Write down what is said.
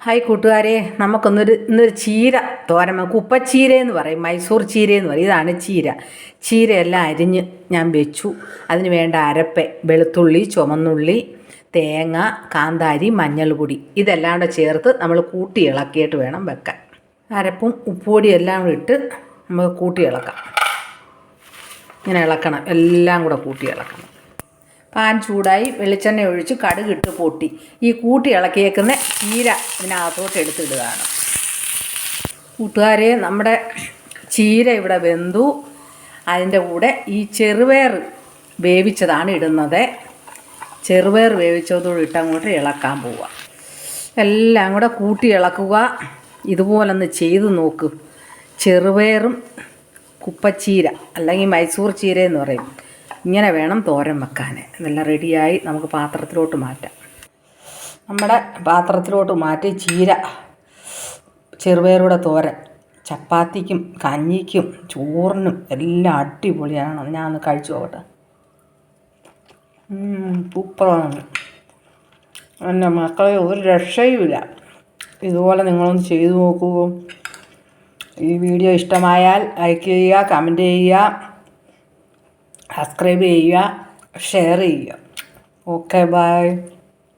Hi കൂട്ടുകാരെ, ഇന്നൊരു ചീര തോരൻ, കുപ്പച്ചീര എന്ന് പറയും, മൈസൂർ ചീര എന്ന് പറയും. ഇതാണ് ചീര. ചീരയെല്ലാം അരിഞ്ഞ് ഞാൻ വെച്ചു. അതിന് വേണ്ട അരപ്പ്: വെളുത്തുള്ളി, ചുമന്നുള്ളി, തേങ്ങ, കാന്താരി, മഞ്ഞൾപ്പൊടി. ഇതെല്ലാം കൂടെ ചേർത്ത് നമ്മൾ കൂട്ടി ഇളക്കിയിട്ട് വേണം വെക്കാൻ. അരപ്പും ഉപ്പുപൊടിയും എല്ലാം കൂടെ ഇട്ട് നമ്മൾ കൂട്ടി ഇളക്കാം. ഇങ്ങനെ ഇളക്കണം, എല്ലാം കൂടെ കൂട്ടി ഇളക്കണം. പാൻ ചൂടായി, വെളിച്ചെണ്ണ ഒഴിച്ച് കടുകിട്ട് പൊട്ടി ഈ കൂട്ടി ഇളക്കിയേക്കുന്ന ചീര ഇതിനകത്തോട്ട് എടുത്തിടുകയാണ്. കൂട്ടുകാരെ, നമ്മുടെ ചീര ഇവിടെ വെന്തു. അതിൻ്റെ കൂടെ ഈ ചെറുപയർ വേവിച്ചതാണ് ഇടുന്നത്. ചെറുപയർ വേവിച്ചതോട് ഇട്ട് അങ്ങോട്ട് ഇളക്കാൻ പോവുക. എല്ലാം കൂടെ കൂട്ടി ഇളക്കുക. ഇതുപോലൊന്ന് ചെയ്ത് നോക്ക്. ചെറുപയറും കുപ്പച്ചീര അല്ലെങ്കിൽ മൈസൂർ ചീര എന്ന് പറയും. ഇങ്ങനെ വേണം തോരൻ വെക്കാൻ. ഇതെല്ലാം റെഡിയായി, നമുക്ക് പാത്രത്തിലോട്ട് മാറ്റാം. നമ്മുടെ പാത്രത്തിലോട്ട് മാറ്റി ചീര ചെറുപയറുടെ തോരൻ ചപ്പാത്തിക്കും കഞ്ഞിക്കും ചോറിനും എല്ലാം അടിപൊളിയാണ്. ഞാൻ ഒന്ന് കഴിച്ചു നോക്കട്ടെ. സൂപ്പറാണ്. എൻ്റെ മക്കളെ, ഒരു രക്ഷയുമില്ല. ഇതുപോലെ നിങ്ങളൊന്ന് ചെയ്തു നോക്കൂ. ഈ വീഡിയോ ഇഷ്ടമായാൽ ലൈക്ക് ചെയ്യുക, കമൻറ്റ് ചെയ്യുക, സബ്സ്ക്രൈബ് ചെയ്യുക, ഷെയർ ചെയ്യുക. Okay, by.